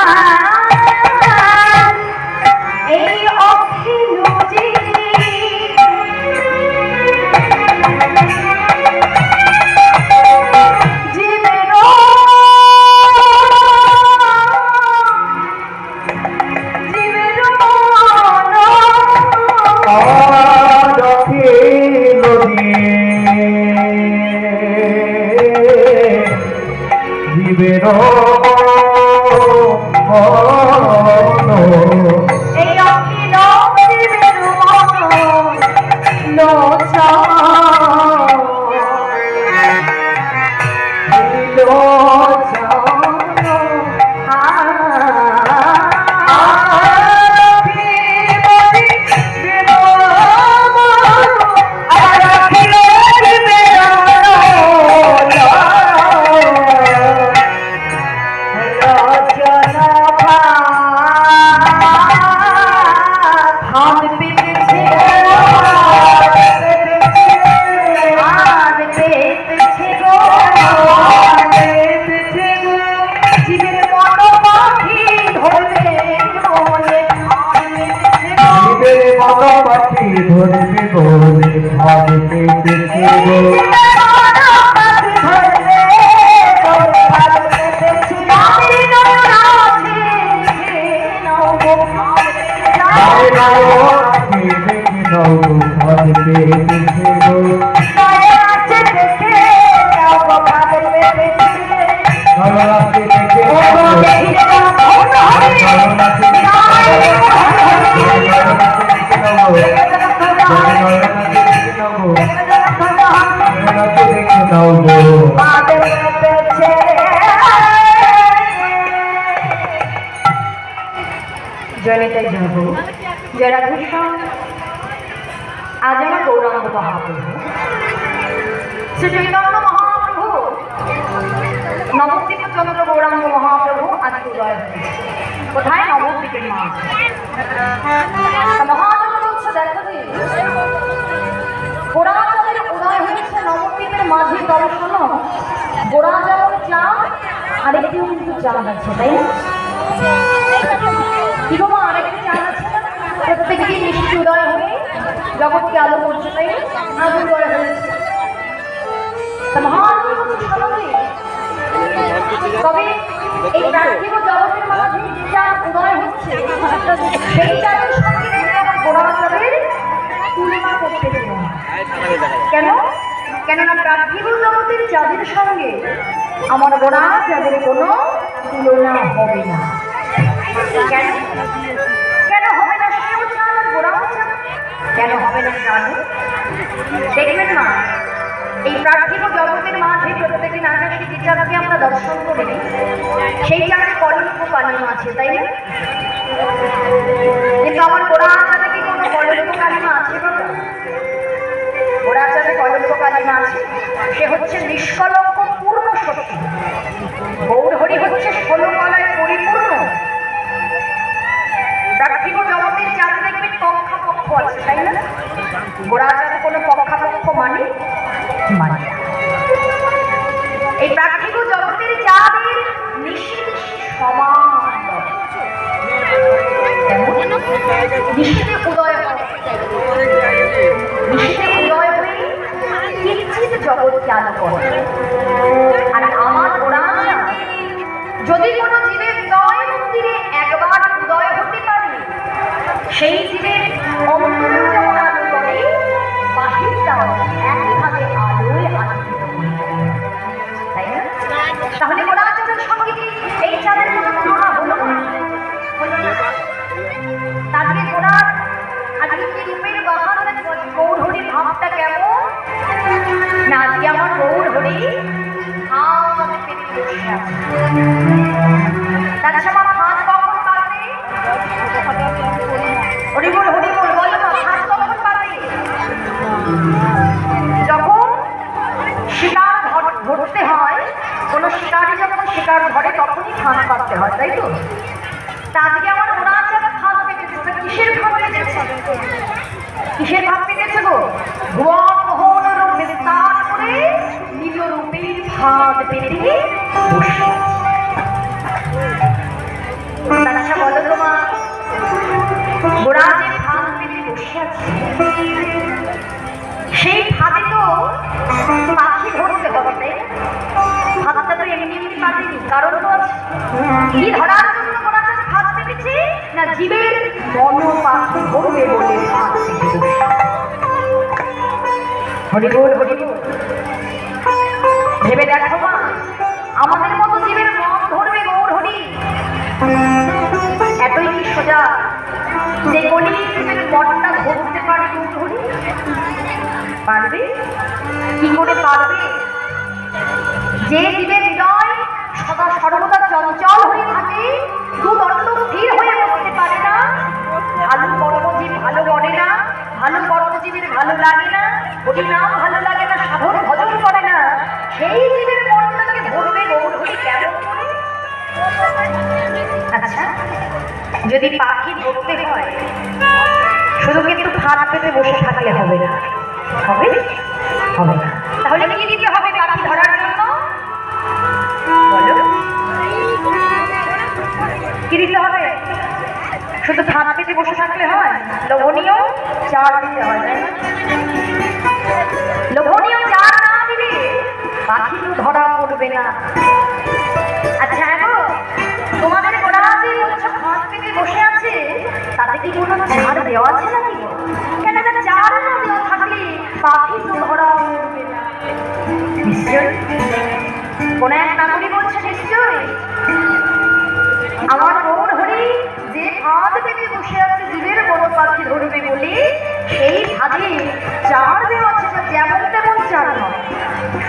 आज আমার গৌরাঙ্গ মহাপ্রভু শ্রী চৈতন্য মহাপ্রভু নবদ্বীপ চন্দ্র গৌরাঙ্গ মহাপ্রভু আজকে উদয় হয়েছে। কোথায়? নবদ্বীপের মাঝে। মহাপ্রভু বলছে দেখো যে গোরাচাঁদের উদয় হয়েছে নবদ্বীপের মাঝে। তবে শোনো, গোরা যেমন চাঁদ আরেকটিও কিন্তু চাঁদ আছে, তাই না? কি গো মা, আরেকটি চাঁদ আছে না? প্রত্যেকটি মিষ্টি উদয় হয়ে জগৎকে আলো করছে, তাই আজ উদয় হয়েছে। তবে এই পার্থিব জগতের মাঝে যে চাঁদ উদয় হচ্ছে সেই চাঁদের সঙ্গে আমার গোরাচাঁদের তুলনা করতে দেব। কেন? কেননা পার্থিব জগতের চাঁদের সঙ্গে আমার গোরাচাঁদের কোনো তুলনা হবে না। কেন? কেন হবে না? সেও চাঁদ আর গোরাও চাঁদ। কেন হবে না জানো? দেখবেন না, এই পার্থিব জগতের মাঝে প্রত্যেকদিন আকাশে যে চাঁদকে আমরা দর্শন করি সেই চাঁদে কলঙ্ক কালিমা আছে, তাই না? কিন্তু আমার গোরাচাঁদে কি কোনো কলঙ্ক কালিমা আছে? গোরাচাঁদে কলঙ্ক কালিমা আছে। সে হচ্ছে নিষ্কলঙ্ক পূর্ণ শক্তি। গৌর হরি হচ্ছে 16 কলায় পরিপূর্ণ। পার্থিব জগতের চাঁদ দেখবেন পক্ষাপক্ষ আছে, তাই না? গোরাচাঁদে কোনো পক্ষাপক্ষ মানে এই পার্থিব জগতের চাঁদের নিশি সমান নিশিতে উদয় হয়। নিশিতে উদয় হয়ে কিঞ্চিত জগৎকে আলো করে। আর আমার গোরাচাঁদ যদি কোনো জীবের হৃদয় মন্দিরে একবার উদয় হতে পারে, সেই জীবের অন্তরে যেমন আলো করে বাহিরটাও একইভাবে আলোয় আলোকিত করে, তাই না? তাহলে গোরাচাঁদের সঙ্গে এই চাঁদের কোনো তুলনা হলো না? তাকে গোরার আজকে কি রূপের বাহার গৌর হরি ভাবটা কেমন না? আজকে আমার গৌর হরি হাত পেতে বসে আছে। তার সবার হাত কখন পাবে? হরিবল হরিবল বলো না, হাত কখন পাবে? যখন শিকার ধরতে হয়, কোনো শিকারি যখন শিকার ধরে তখনই হাত পাততে হয়, তাই তো? তা আজকে আমার গোরাচাঁদ হাত পেতেছে। কিসের ভাব পেতেছে? কিসের ভাব পেতেছে গো? ভুবন মোহন রূপ বিস্তার করে নিজ রূপের ভাত পেতে বসে। আচ্ছা বলো তো মা, গোড়া যে ফাঁদ পেতে বসে আছে, সেই ফাঁদে তো পাখি ধরতে হবে, তাই না? ফাঁদটা তো এমনি এমনি পাতেনি, কারণ তো আছে। কি ধরার জন্য গোড়া যে ফাঁদ পেতেছে? না জীবের মন পাখি ধরবে বলে ফাঁদ পেতে বসে। হরি বল হরি বল। ভেবে দেখো মা, আমাদের মতো জীবের মন ধরবে গৌর হরি, এতই কি সোজা যে গলি জীবের মনটা ধরতে পারে গৌর হরি? পারবে? কি করে পারবে? যে জীবের হৃদয় সদা সর্বদা চঞ্চল হয়ে থাকে, দুদণ্ড স্থির হয়ে বসতে পারে না, ভালো কর্মজীব ভালো করে না, ভালো কর্মজীবীর ভালো লাগে না, হরিনাম ভালো লাগে না, সাধন ভজন করে না, সেই জীবের মনটাকে ধরবে গৌর হরি কেমন করে? আচ্ছা, যদি পাখি ধরতে হয় শুধু কিন্তু ফাঁদ পেতে বসে থাকলে হবে না, হবে হবে না। তাহলে কি দিতে হবে পাখি ধরার জন্য? বলো, কি দিতে হবে? শুধু ফাঁদ পেতে বসে থাকলে হয়? লোভনীয় চার দিতে হয়, তাই না? লোভনীয় চার না দিলে পাখি তো ধরা পড়বে না। আচ্ছা এখন তোমাদের গোড়া যে বলছো ফাঁদ পেতে বসে আছে, তাতে কি কোনো চার দেওয়া আছে নাকি? কেন না চার না দেওয়া থাকলে পাখি তো ধরা পড়বে না। নিশ্চয় কোন এক নাগরিক বলছে, নিশ্চয় আমার গৌর হরি যে ফাঁদ পেতে বসে আছে জীবের বড় পাখি ধরবে বলে, সেই ফাঁদে চার দেওয়া আছে, যেমন তেমন চার নয়,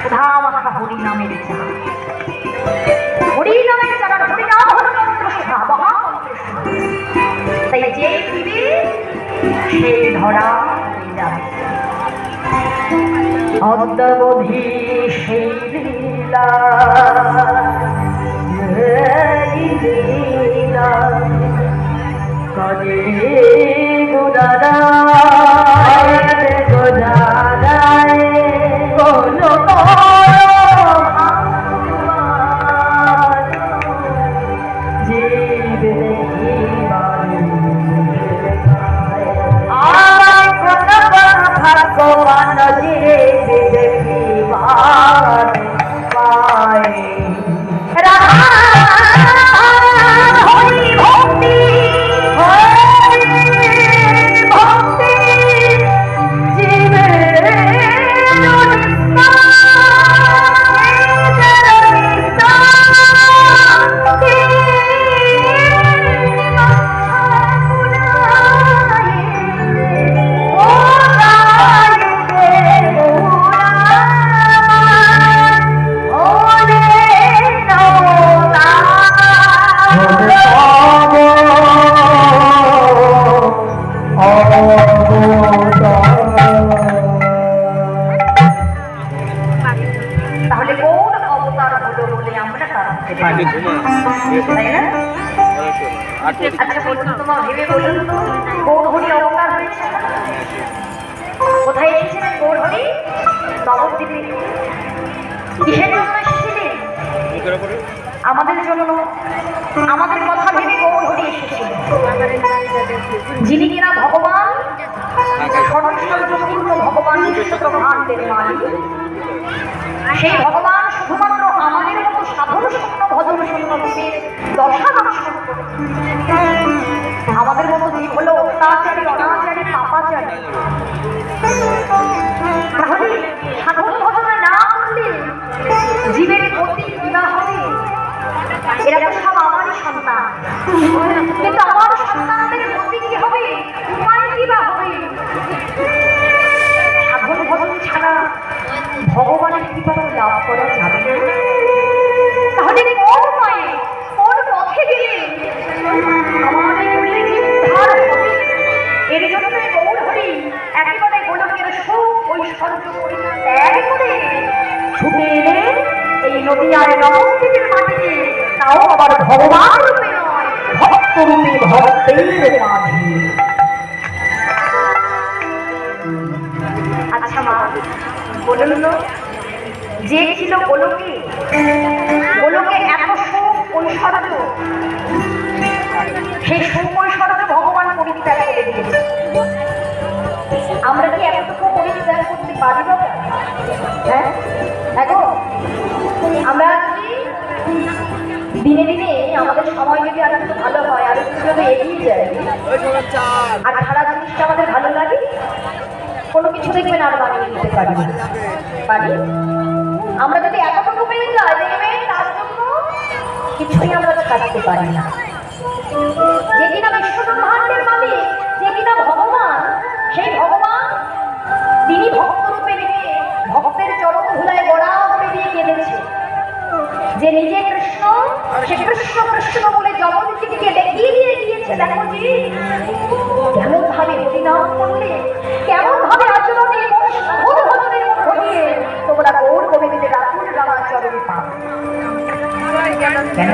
সুধা মাখা হরি নামের চার। হরি নামের চার, হরি নাম হল মন্ত্র সুধা, মহামন্ত্র সুধা। তাই যে দিবে সেই ধরা হয়ে যাবে। অদ্যাবধি সেই লীলা করে গোদারায় গোদারায় কোনো ভগবান যে দেখি পায় আচ্ছা বলুন তোমার ভেবে বলুন তো, গৌর হরি অবতার হয়েছে, কোথায় এসেছিলেন গৌর হরি? নবদ্বীপে। কিসের জন্য এসেছিলেন? আমাদের জন্য, আমাদের কথা ভেবে গৌর হরি এসেছিলেন। যিনি কিনা ভগবান সর্বসর্বপূর্ণ ভগবান বিশ্বব্রহ্মাণ্ডের মালিক, সেই ভগবান শুধুমাত্র আমাদের মতো সাধন শূন্য ভজন শূন্য জীবের দশা দর্শন করে। আমাদের মতো জীব হলো অত্যাচারী, অনাচারী, পাপাচারী। তাহলে সাধন ভজনা না করলে জীবের গতি কিনা হবে? এরা তো সব আমারই সন্তান, কিন্তু আমার সন্তানদের গতি কি হবে, উপায় কি বা হবে? সাধন ভজন ছাড়া ভগবানের কৃপা তো লাভ করা যাবে না। তাহলে কোন উপায়ে, কোন পথে গেলে আমার এই উল্লেখিত উদ্ধার হবে? এর জন্যই গৌর হরি একেবারে গোলকের সুখ ঐশ্বর্য ত্যাগ করে ছুটে এলেন এই নদীয়ার নবদ্বীপের মাটিতে, তাও আবার ভগবান রূপে নয়, ভক্ত রূপে ভক্তের মাঝে। আচ্ছা মা বলুন তো, যে ছিল গোলকে, গোলকে এত সুখ ঐশ্বর্য, সেই সুকৈশোরকে ভগবান পরিত্যাগ করে দিয়েছে। আমরা কি এতটুকু পরিত্যাগ করতে পারি না? হ্যাঁ দেখো, আমরা দিনে দিনে আমাদের সময় যদি আর একটু ভালো হয়, আর একটু যদি এগিয়ে যায়, আর সারা জিনিসটা আমাদের ভালো লাগে, কোনো কিছু দেখবেন আর বানিয়ে নিতে পারি না। পারি আমরা যদি এতটুকু পেয়ে যাই, দেখবেন তার জন্য কিছুই আমরা ছাড়তে পারি না। যে কিনা বিশ্ব ব্রহ্মাণ্ডের মালিক, যে কিনা ভগবান, সেই ভগবান তিনি ভক্ত রূপে নেমে ভক্তের চরণ ধুলায় গড়া করে দিয়ে কেঁদেছে। যে নিজে কৃষ্ণ, সে কৃষ্ণ কৃষ্ণ বলে জগৎকে দেখিয়ে দিয়ে গিয়েছে। দেখো জি, কেমন ভাবে হরিনাম করলে, কেমন ভাবে আচরণে সাধন ভজনের মধ্য দিয়ে তোমরা গৌর গোবিন্দের রাতুল রামার চরণে পাবে। কেন?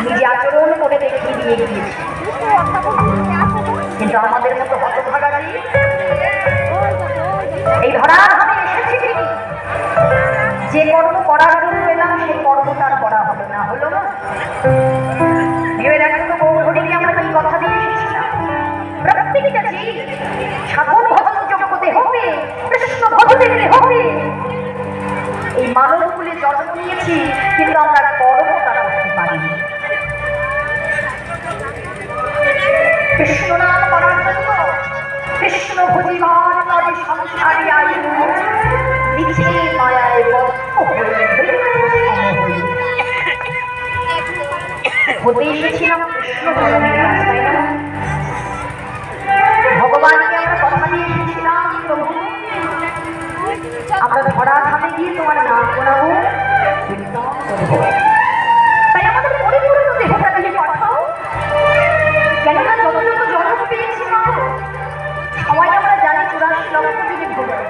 নিজে আচরণ করে দেখিয়ে দিয়ে গিয়েছে। কিন্তু আমাদের মতো হতভাগাড়ি এই ধরার ধামে এসেছি ঠিকই, যে কর্ম করার জন্য এলাম সেই কর্মটার করা হলো না। হলো না? ভেবে দেখো তো, গৌর হরিকে আমরা কি কথা দিয়ে এসেছিলাম? প্রত্যেকটা জীব সাধন ভজন জগতে হবে, কৃষ্ণ ভজনে হবে। এই মানব কুলে জন্ম নিয়েছি, কিন্তু আমরা কর্মটা করতে পারিনি। কৃষ্ণ নাম করার জন্য কৃষ্ণ ভজিবার তবে সংসারী আয়ু নিচে মায়ায় হতে এসেছিলাম কৃষ্ণ ভজনের রাস্তায় না? ভগবানকে আমরা কথা দিয়ে এসেছিলাম, প্রভু আমরা ধরার ধামে গিয়ে তোমার নাম করাবো, তাই আমাদের পরিপূর্ণ দেহটা দিয়ে পাঠাও। কেননা যত যত জন্ম পেয়েছি না, সবাই আমরা জানি 84 লক্ষ যদি ভ্রমণ,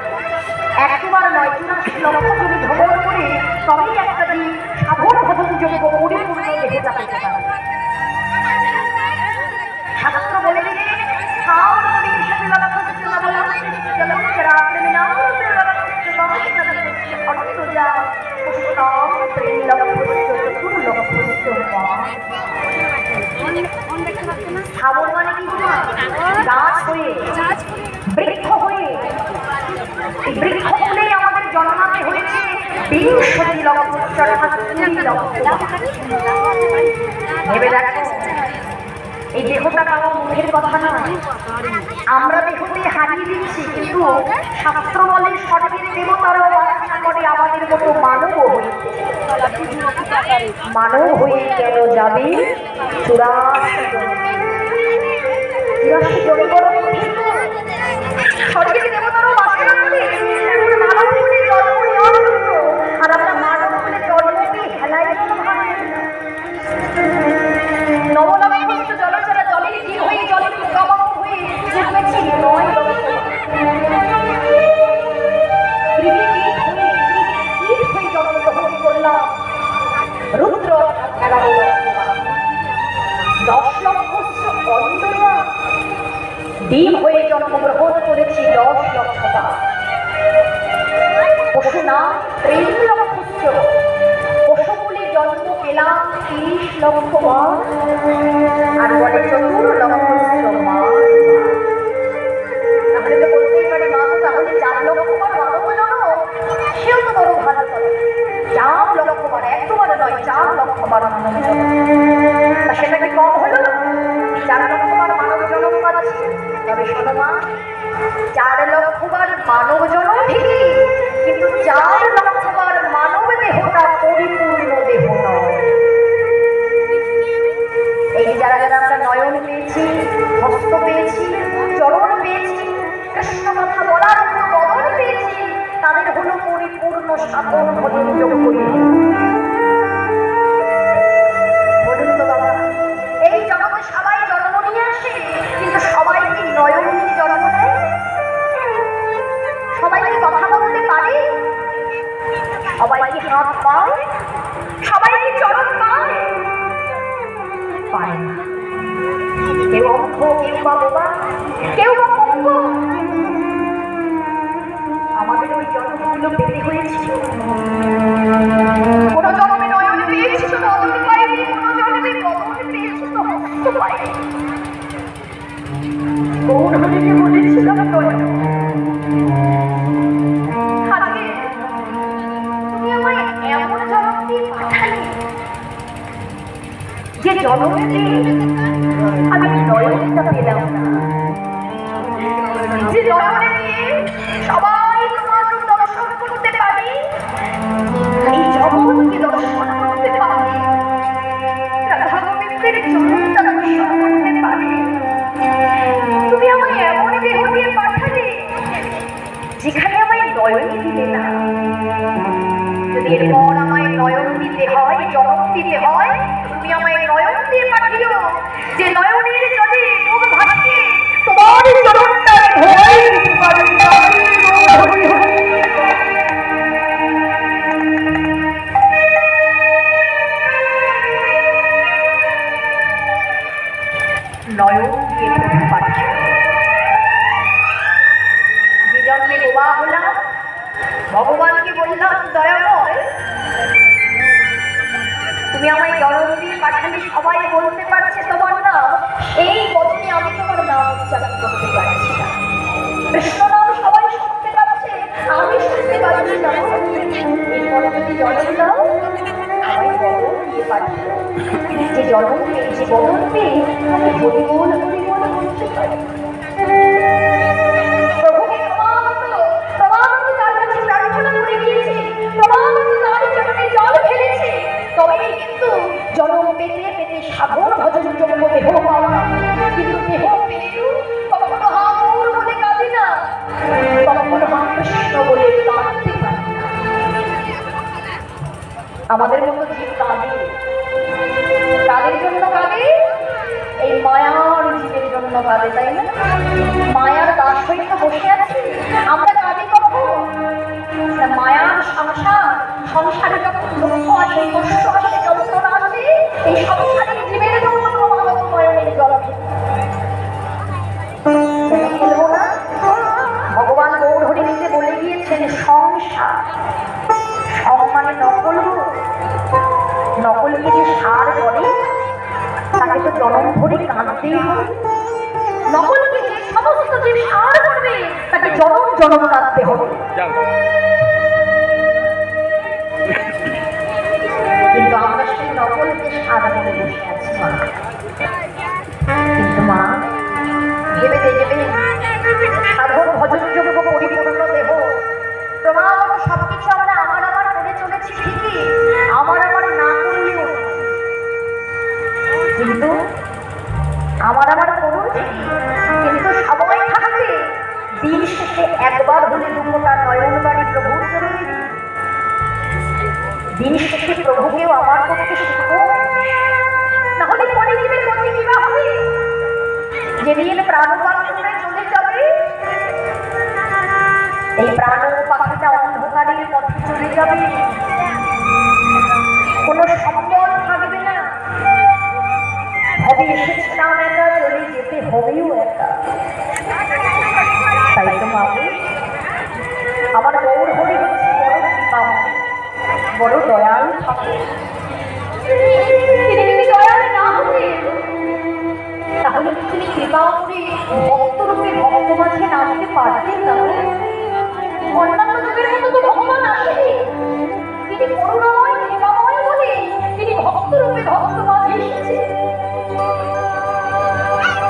একবার নয় 84 লক্ষ যদি ভ্রমণ করে তবেই একটা দিন সাধন ভজন যোগ্য পরিপূর্ণ দেহটা পেতে পারে। শাস্ত্র বলে দিলে স্থাবর মানে কি? গাছ হয়ে, বৃক্ষ হয়ে, বৃক্ষ হলেই আমাদের জন্মাতে হয়েছে 20 লক্ষ, 20 লক্ষ। ভেবে দেখো, এই দেহটা কারো মুখের কথা না, আমরা দেহকে হারিয়ে দিচ্ছি, কিন্তু শাস্ত্র বলে স্বর্গের দেবতারাও আশা করে আমাদের মতো মানব হইতে। মানব হয়ে কেন যাবে 84 স্বর্গের দেবতারাও বাসে রাখবে, মানব বলে জন্ম নেওয়ার জন্য। আর আমরা মানব বলে জন্মকে হেলাই নবলক্ষ জলচরা জলের জীব হয়ে, জলের গমন হয়ে জন্মেছি 9 লক্ষ। জন্মগ্রহণ করলাম রুদ্র 11 লক্ষ, 10 লক্ষ অন্ধরা ডিম হয়ে জন্মগ্রহণ করেছি 10 লক্ষ বার। পশু না 3 লক্ষ, পশুকুলে জন্ম পেলাম 30 লক্ষ বার। আর বলে 4 লক্ষ বার। তাহলে তো বলতেই পারি মা, তাহলে 4 লক্ষ বার মানব জন্ম, সেও তো বড় ভালো করে। 4 লক্ষ বার, একবার নয় 4 লক্ষ বার মানব জন্ম। সেটা কি কম হলো? 4 লক্ষ বার মানব জন্ম পাচ্ছি। তবে শোনো মা, 4 লক্ষ বার মানব জন্ম ঠিকই, কিন্তু 4 লক্ষ বার মানব দেহটা পরিপূর্ণ দেহ নয়। এই যারা যারা আমরা নয়ন পেয়েছি, হস্ত পেয়েছি, চরণ পেয়েছি, কৃষ্ণ কথা বলার মতো বদন পেয়েছি, তাদের হলো পরিপূর্ণ সাধন ভজন যোগ্য। বলুন তো বাবা, এই জগতে সবাই জন্ম নিয়ে আসে, কিন্তু সবাই কি নয়ন নিয়ে জন্ম নেয়? সবাই কি কথা বলতে পারে? সবাই কি হাত পায়? সবাই কি চরণ পায়? পায় না। কেউ অন্ধ, কেউ বা বোবা, কেউ বা পঙ্গ। আমাদের ওই জন্মগুলো পেতে হয়েছিল। কোনো জন্মে নয়ন পেয়েছি তো বদন পাইনি, কোনো জন্মে বদন পেয়েছি তো হস্ত কষ্ট পাই। গৌরহরিকে বলেছিলাম দয়া, আজকে তুমি আমায় এমন জবাব দিয়ে পাঠালে যে জনমে আমি নয়নটা পেলাম না, যে নয়নে নিয়ে সবাই তোমার দর্শন করতে পারি, এই জগৎকে দর্শন করতে পারি, রাধা গোবিন্দের চরণটা দর্শন করতে পারি। তুমি আমায় এমন দেহ দিয়ে পাঠালে যেখানে আমায় নয়ন দিলে না। যদি এরপর আমায় নয়ন দিতে হয়, জনম দিতে হয়, তুমি আমায় নয়ন দিয়ে পাঠিও, যে নয়নের জলে ডুব ভাসিয়ে তোমার চরণটা ধরে দিতে পারি। নয়ন দিয়ে পাঠিয়ে যে জন্মে বোবা হলাম, ভগবানকে বললাম দয়াময় তুমি আমায় জনম দিয়ে পাঠালে সবাই বলতে পারছে তোমার নাম, এই বদনে আমি তোমার নাম উচ্চারণ করতে পারছি না। কৃষ্ণ নাম সবাই শুনতে পাচ্ছে, আমি শুনতে পাচ্ছি না। এরপরে যদি জনম দাও আমায় বদন দিয়ে পাঠিয়ে, যে জনম পেয়ে, যে বদন পেয়ে আমি হরিবোল হরিবোল বলতে পারি। জনম পেতে পেতে সাগর ভজন যোগ্য দেহ পাওয়া, কিন্তু দেহ পেয়েও কখনো হামুর বলে কাঁদে না, কখনো হাম কৃষ্ণ বলে কাঁদতে পারে না। আমাদের মতো জীব কাঁদে, কাদের জন্য কাঁদে? এই মায়ার জীবের জন্য কাঁদে, তাই না? মায়ার দাস হয়ে তো বসে আছি আমরা, কাঁদি কখন? মায়ার সংসার, সংসারে যখন দুঃখ আসে, কষ্ট আসে, যন্ত্রণা আসে, এই সংসারের জীবের জন্য ক্রমাগত নয়নের জল খেলবো না। ভগবান গৌরহরিতে বলে গিয়েছেন সংসার, মানে নকল, নকলকে যে সার করে তাকে তো জনম ভরে কাঁদতেই হবে। নকলকে যে সমস্ত যে সার করবে তাকে জনম জনম কাঁদতে হবে। কিন্তু আমরা সেই নকলকে সার করে বসে আছি মা। কিন্তু মা ভেবে দেখবে সাধন ভজন যোগ্য পরিপূর্ণ দেহ ক্রমাগত সবকিছু আমরা আমার আমার করে চলেছি ঠিকই, আমার আমার না করলেও, কিন্তু আমার আমার করুন ঠিকই, কিন্তু সময় থাকতে দিন শেষে একবার হলে দুটোটা নয়ন বাড়ি প্রভুর চরণে দিন শেষে প্রভুকেও আমার পক্ষে শিখবো, নাহলে পরে জীবের গতি কিবা হবে? যেদিন প্রাণ পাখি উড়ে চলে যাবে, এই প্রাণ পাখিটা অন্ধকারের পথে চলে যাবে, কোনো সম্বল থাকবে না, হবে এসেছিলাম একা, চলে যেতে হবেও একা। তাই তো মাবু আমার গৌর হরি হচ্ছে বড় কৃপাময়, বড় দয়াল ঠাকুর। তিনি যদি দয়াল না হতেন তাহলে তিনি কৃপা করে ভক্তরূপে ভক্ত মাঝে নামতে পারতেন না। অন্যান্য যুগের মতো তো ভগবান আসেনি, তিনি করুণাময় কৃপাময় বলে তিনি ভক্তরূপে ভক্ত মাঝে এসেছেন।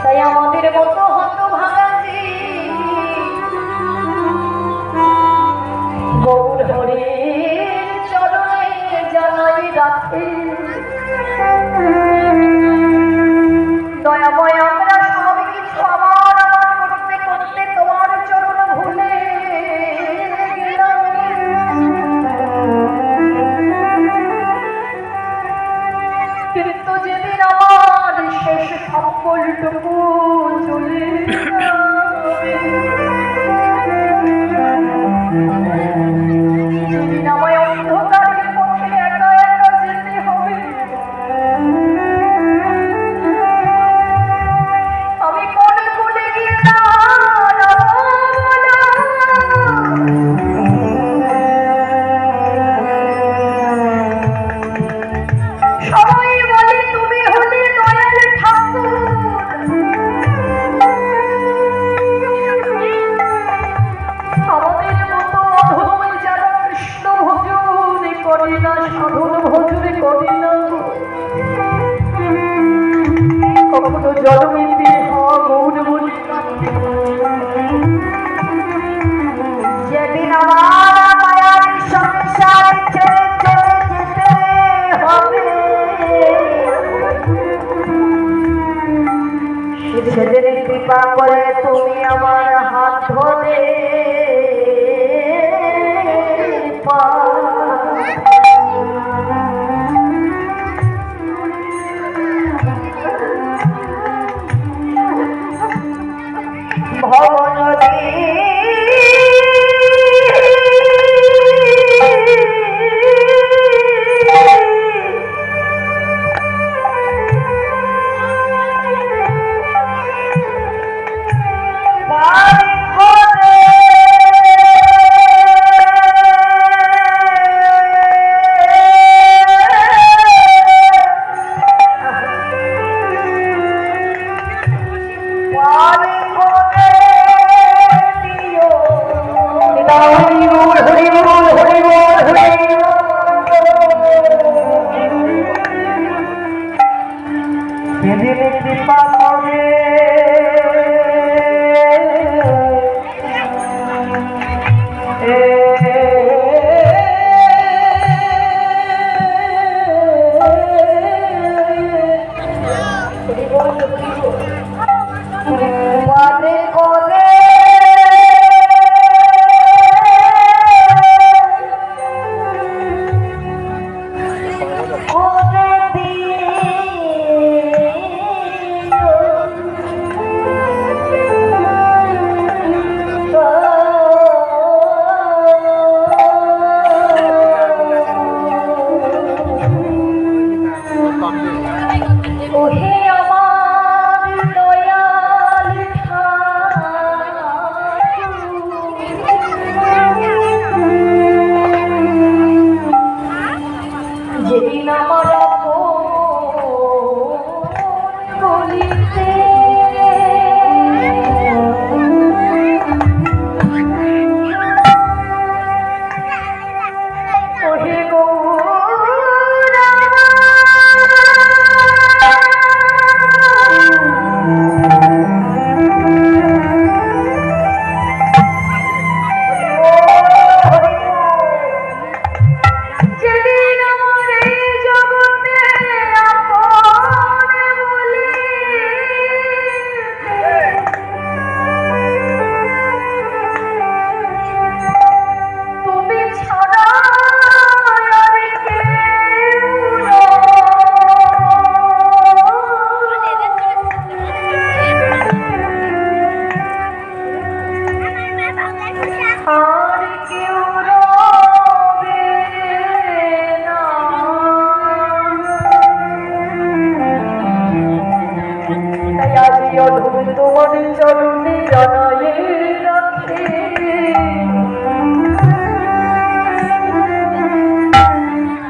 তাই আমাদের মতো হতভাগা যে গৌর হরির চরণে জানাই রাখে দয়াময়, আমরা সব কিছু আমার আমার করতে করতে তোমার চরণ ভুলে গেলাম। কিন্তু যেদিন আমার শেষ সকলটুকু চলে জন্মিতে হগুণ বলি যেদিন আমার মায়ার সংসার ছেড়ে চলে যেতে হবে সেদিন কৃপা করে তুমি আমার হাত ধরে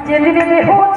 যেদিন দেহ